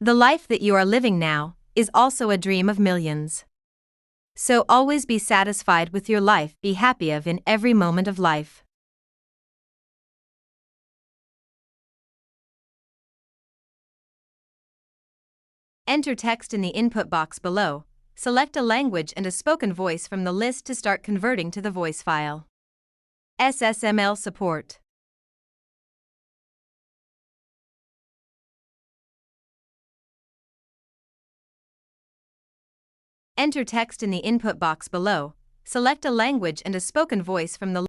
The life that you are living now is also a dream of millions. So always be satisfied with your life, be happy in every moment of life. Enter text in the input box below. Select a language and a spoken voice from the list to start converting to the voice file. SSML support. Enter text in the input box below. Select a language and a spoken voice from the